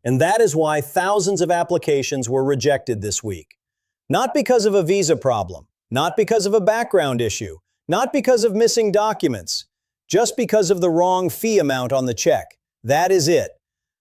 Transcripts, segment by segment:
And that is why thousands of applications were rejected this week. Not because of a visa problem, not because of a background issue, not because of missing documents, just because of the wrong fee amount on the check. That is it.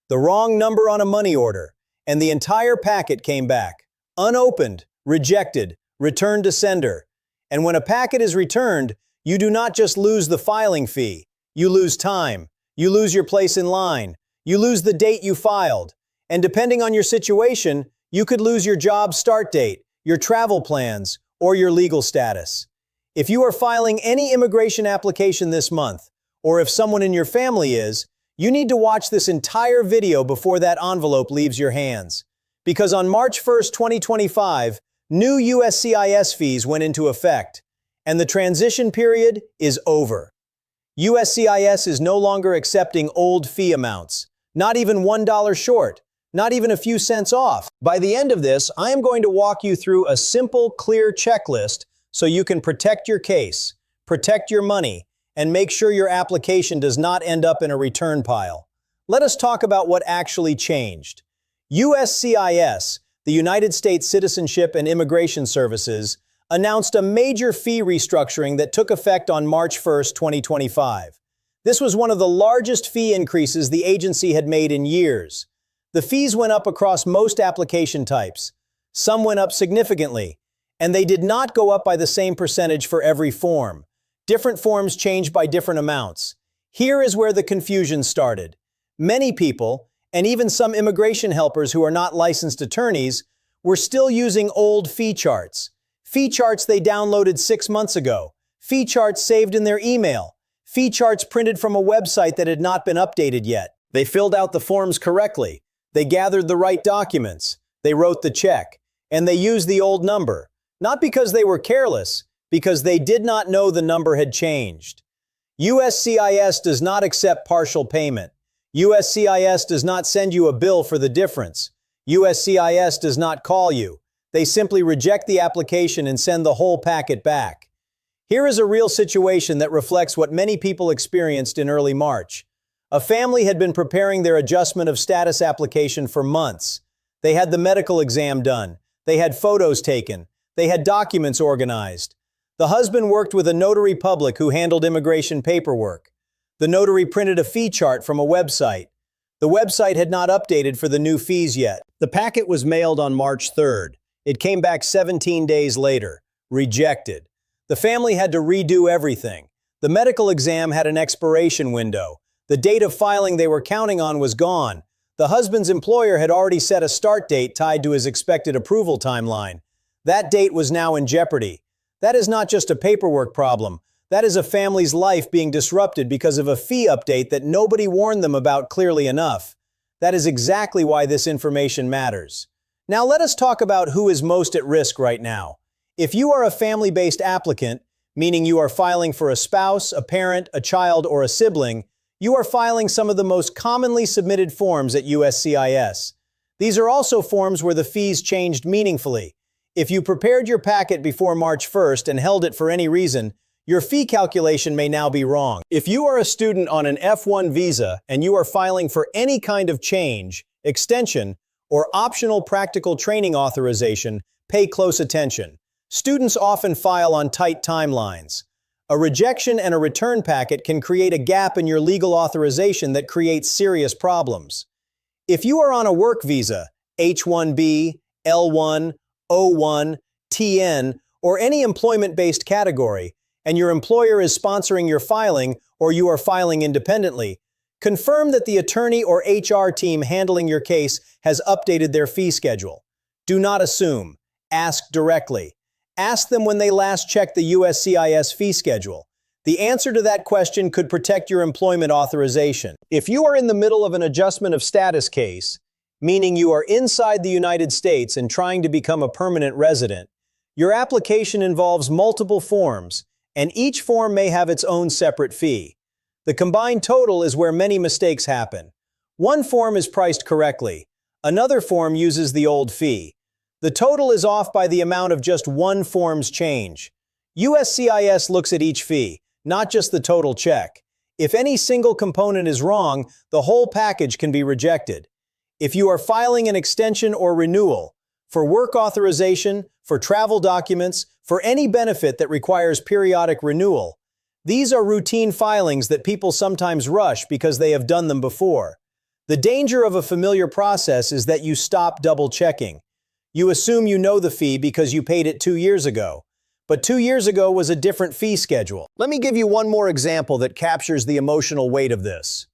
The wrong number on a money order, and the entire packet came back. Unopened, rejected, returned to sender. And when a packet is returned, you do not just lose the filing fee. You lose time. You lose your place in line. You lose the date you filed. And depending on your situation, you could lose your job start date, your travel plans, or your legal status. If you are filing any immigration application this month, or if someone in your family is, you need to watch this entire video before that envelope leaves your hands. Because on March 1st, 2025, new USCIS fees went into effect, and the transition period is over. USCIS is no longer accepting old fee amounts, not even $1 short, not even a few cents off. By the end of this, I am going to walk you through a simple, clear checklist so you can protect your case, protect your money, and make sure your application does not end up in a return pile. Let us talk about what actually changed. USCIS, the United States Citizenship and Immigration Services, announced a major fee restructuring that took effect on March 1st, 2025. This was one of the largest fee increases the agency had made in years. The fees went up across most application types. Some went up significantly, and they did not go up by the same percentage for every form. Different forms changed by different amounts. Here is where the confusion started. Many people, and even some immigration helpers who are not licensed attorneys, were still using old fee charts. Fee charts they downloaded 6 months ago. Fee charts saved in their email. Fee charts printed from a website that had not been updated yet. They filled out the forms correctly. They gathered the right documents. They wrote the check. And they used the old number. Not because they were careless, because they did not know the number had changed. USCIS does not accept partial payment. USCIS does not send you a bill for the difference. USCIS does not call you. They simply reject the application and send the whole packet back. Here is a real situation that reflects what many people experienced in early March. A family had been preparing their adjustment of status application for months. They had the medical exam done. They had photos taken. They had documents organized. The husband worked with a notary public who handled immigration paperwork. The notary printed a fee chart from a website. The website had not updated for the new fees yet. The packet was mailed on March 3rd. It came back 17 days later, rejected. The family had to redo everything. The medical exam had an expiration window. The date of filing they were counting on was gone. The husband's employer had already set a start date tied to his expected approval timeline. That date was now in jeopardy. That is not just a paperwork problem. That is a family's life being disrupted because of a fee update that nobody warned them about clearly enough. That is exactly why this information matters. Now let us talk about who is most at risk right now. If you are a family-based applicant, meaning you are filing for a spouse, a parent, a child, or a sibling, you are filing some of the most commonly submitted forms at USCIS. These are also forms where the fees changed meaningfully. If you prepared your packet before March 1st and held it for any reason, your fee calculation may now be wrong. If you are a student on an F1 visa and you are filing for any kind of change, extension, or optional practical training authorization, pay close attention. Students often file on tight timelines. A rejection and a return packet can create a gap in your legal authorization that creates serious problems. If you are on a work visa, H-1B, L-1, O-1, TN, or any employment-based category, and your employer is sponsoring your filing or you are filing independently, confirm that the attorney or HR team handling your case has updated their fee schedule. Do not assume. Ask directly. Ask them when they last checked the USCIS fee schedule. The answer to that question could protect your employment authorization. If you are in the middle of an adjustment of status case, meaning you are inside the United States and trying to become a permanent resident, your application involves multiple forms, and each form may have its own separate fee. The combined total is where many mistakes happen. One form is priced correctly. Another form uses the old fee. The total is off by the amount of just one form's change. USCIS looks at each fee, not just the total check. If any single component is wrong, the whole package can be rejected. If you are filing an extension or renewal, for work authorization, for travel documents, for any benefit that requires periodic renewal, these are routine filings that people sometimes rush because they have done them before. The danger of a familiar process is that you stop double-checking. You assume you know the fee because you paid it 2 years ago. But 2 years ago was a different fee schedule. Let me give you one more example that captures the emotional weight of this.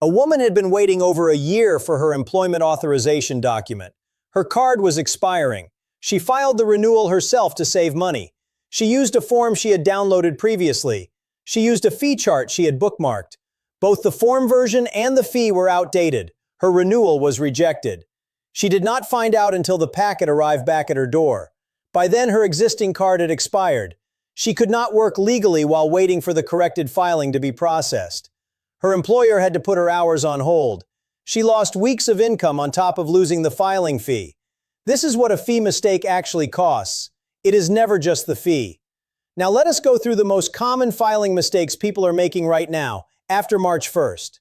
A woman had been waiting over a year for her employment authorization document. Her card was expiring. She filed the renewal herself to save money. She used a form she had downloaded previously. She used a fee chart she had bookmarked. Both the form version and the fee were outdated. Her renewal was rejected. She did not find out until the packet arrived back at her door. By then, her existing card had expired. She could not work legally while waiting for the corrected filing to be processed. Her employer had to put her hours on hold. She lost weeks of income on top of losing the filing fee. This is what a fee mistake actually costs. It is never just the fee. Now let us go through the most common filing mistakes people are making right now, after March 1st.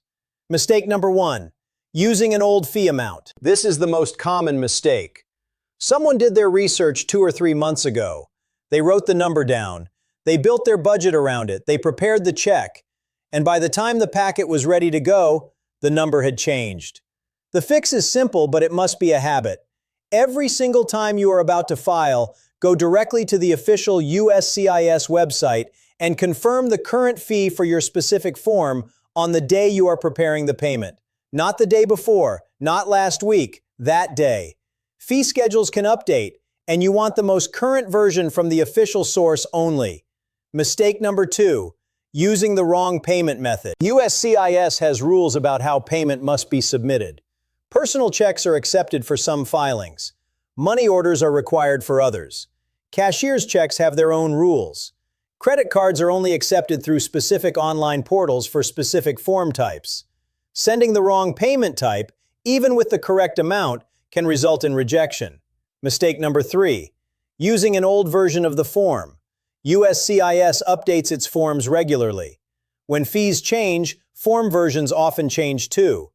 Mistake number 1, using an old fee amount. This is the most common mistake. Someone did their research 2 or 3 months ago. They wrote the number down. They built their budget around it. They prepared the check. And by the time the packet was ready to go, the number had changed. The fix is simple, but it must be a habit. Every single time you are about to file, go directly to the official USCIS website and confirm the current fee for your specific form on the day you are preparing the payment. Not the day before, not last week, that day. Fee schedules can update, and you want the most current version from the official source only. Mistake number 2, using the wrong payment method. USCIS has rules about how payment must be submitted. Personal checks are accepted for some filings. Money orders are required for others. Cashier's checks have their own rules. Credit cards are only accepted through specific online portals for specific form types. Sending the wrong payment type, even with the correct amount, can result in rejection. Mistake number 3, using an old version of the form. USCIS updates its forms regularly. When fees change, form versions often change too.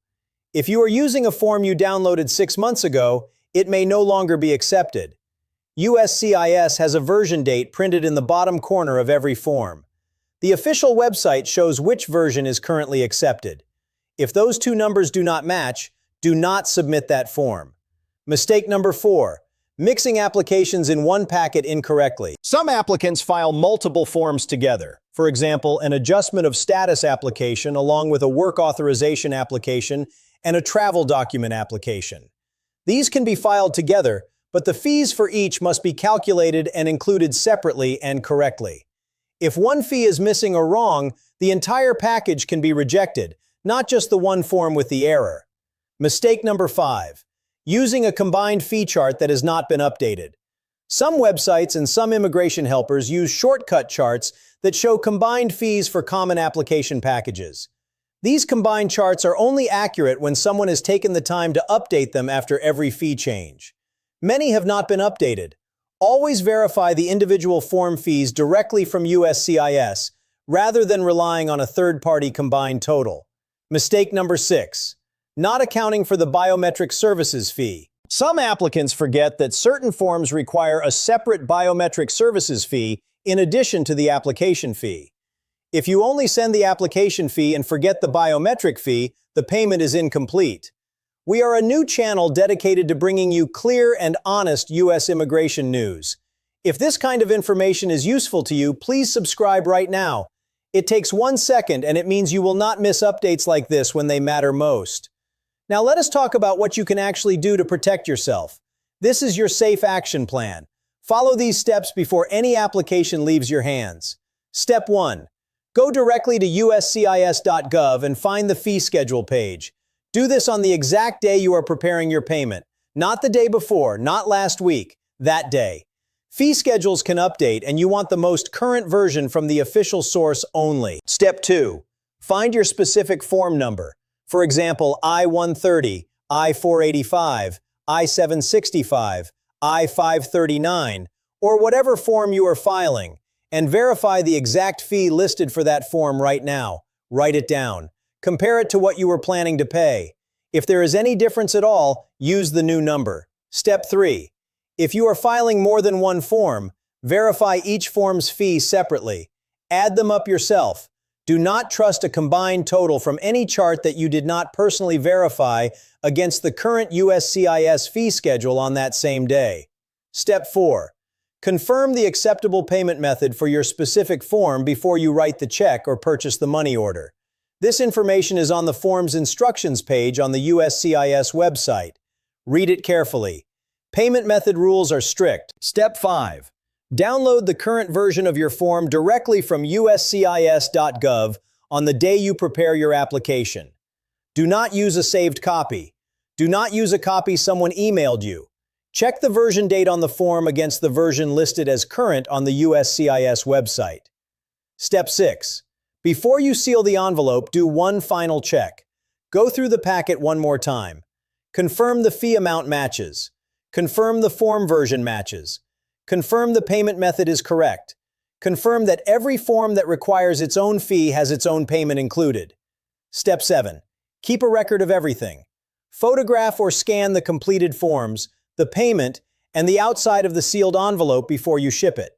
If you are using a form you downloaded 6 months ago, it may no longer be accepted. USCIS has a version date printed in the bottom corner of every form. The official website shows which version is currently accepted. If those 2 numbers do not match, do not submit that form. Mistake number 4, mixing applications in one packet incorrectly. Some applicants file multiple forms together. For example, an adjustment of status application along with a work authorization application and a travel document application. These can be filed together, but the fees for each must be calculated and included separately and correctly. If one fee is missing or wrong, the entire package can be rejected, not just the one form with the error. Mistake number 5, using a combined fee chart that has not been updated. Some websites and some immigration helpers use shortcut charts that show combined fees for common application packages. These combined charts are only accurate when someone has taken the time to update them after every fee change. Many have not been updated. Always verify the individual form fees directly from USCIS, rather than relying on a third-party combined total. Mistake number 6, not accounting for the biometric services fee. Some applicants forget that certain forms require a separate biometric services fee in addition to the application fee. If you only send the application fee and forget the biometric fee, the payment is incomplete. We are a new channel dedicated to bringing you clear and honest U.S. immigration news. If this kind of information is useful to you, please subscribe right now. It takes 1 second, and it means you will not miss updates like this when they matter most. Now let us talk about what you can actually do to protect yourself. This is your safe action plan. Follow these steps before any application leaves your hands. Step 1. Go directly to uscis.gov and find the fee schedule page. Do this on the exact day you are preparing your payment. Not the day before, not last week, that day. Fee schedules can update, and you want the most current version from the official source only. Step 2. Find your specific form number. For example, I-130, I-485, I-765, I-539, or whatever form you are filing, and verify the exact fee listed for that form right now. Write it down. Compare it to what you were planning to pay. If there is any difference at all, use the new number. Step 3. If you are filing more than one form, verify each form's fee separately. Add them up yourself. Do not trust a combined total from any chart that you did not personally verify against the current USCIS fee schedule on that same day. Step 4. Confirm the acceptable payment method for your specific form before you write the check or purchase the money order. This information is on the form's instructions page on the USCIS website. Read it carefully. Payment method rules are strict. Step 5. Download the current version of your form directly from uscis.gov on the day you prepare your application. Do not use a saved copy. Do not use a copy someone emailed you. Check the version date on the form against the version listed as current on the USCIS website. Step 6. Before you seal the envelope, do one final check. Go through the packet one more time. Confirm the fee amount matches. Confirm the form version matches. Confirm the payment method is correct. Confirm that every form that requires its own fee has its own payment included. Step 7. Keep a record of everything. Photograph or scan the completed forms, the payment, and the outside of the sealed envelope before you ship it.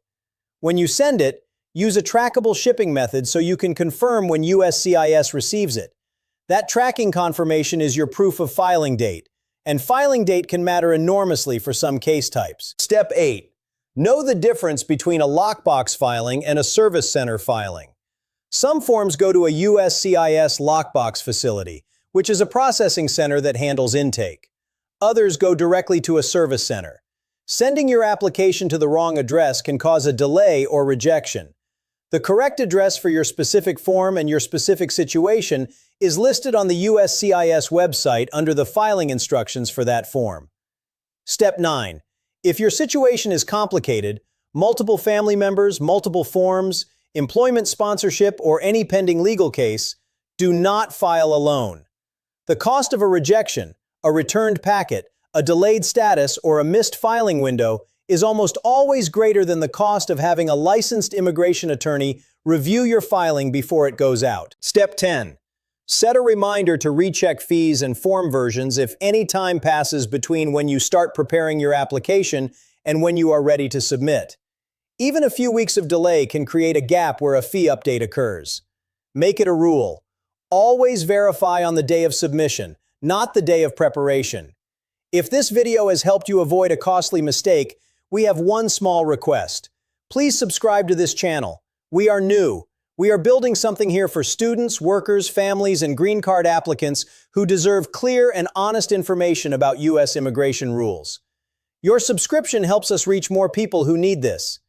When you send it, use a trackable shipping method so you can confirm when USCIS receives it. That tracking confirmation is your proof of filing date, and filing date can matter enormously for some case types. Step 8. Know the difference between a lockbox filing and a service center filing. Some forms go to a USCIS lockbox facility, which is a processing center that handles intake. Others go directly to a service center. Sending your application to the wrong address can cause a delay or rejection. The correct address for your specific form and your specific situation is listed on the USCIS website under the filing instructions for that form. Step 9. If your situation is complicated, multiple family members, multiple forms, employment sponsorship, or any pending legal case, do not file alone. The cost of a rejection, a returned packet, a delayed status, or a missed filing window is almost always greater than the cost of having a licensed immigration attorney review your filing before it goes out. Step 10. Set a reminder to recheck fees and form versions if any time passes between when you start preparing your application and when you are ready to submit. Even a few weeks of delay can create a gap where a fee update occurs. Make it a rule. Always verify on the day of submission, not the day of preparation. If this video has helped you avoid a costly mistake, we have one small request. Please subscribe to this channel. We are new. We are building something here for students, workers, families, and green card applicants who deserve clear and honest information about U.S. immigration rules. Your subscription helps us reach more people who need this.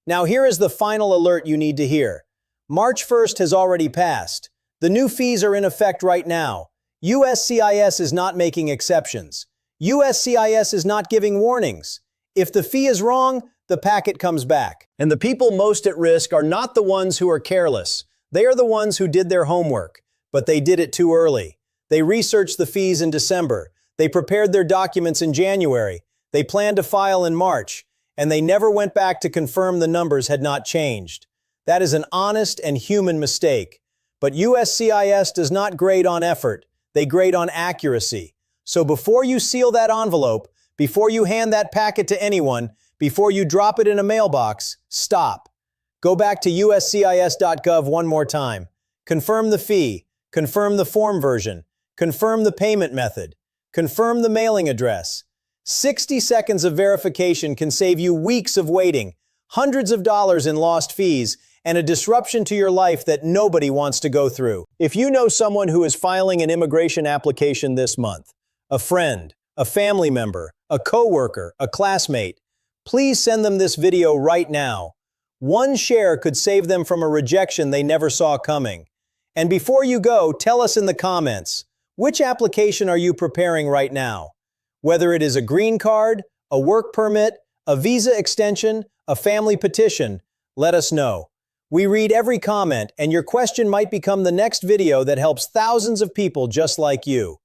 Now here is the final alert you need to hear. March 1st has already passed. The new fees are in effect right now. USCIS is not making exceptions. USCIS is not giving warnings. If the fee is wrong, the packet comes back. And the people most at risk are not the ones who are careless. They are the ones who did their homework, but they did it too early. They researched the fees in December. They prepared their documents in January. They planned to file in March, and they never went back to confirm the numbers had not changed. That is an honest and human mistake. But USCIS does not grade on effort. They grade on accuracy. So before you seal that envelope, before you hand that packet to anyone, before you drop it in a mailbox, stop. Go back to uscis.gov one more time. Confirm the fee. Confirm the form version. Confirm the payment method. Confirm the mailing address. 60 seconds of verification can save you weeks of waiting, hundreds of dollars in lost fees, and a disruption to your life that nobody wants to go through. If you know someone who is filing an immigration application this month, a friend, a family member, a coworker, a classmate, please send them this video right now. One share could save them from a rejection they never saw coming. And before you go, tell us in the comments, which application are you preparing right now? Whether it is a green card, a work permit, a visa extension, a family petition, let us know. We read every comment, and your question might become the next video that helps thousands of people just like you.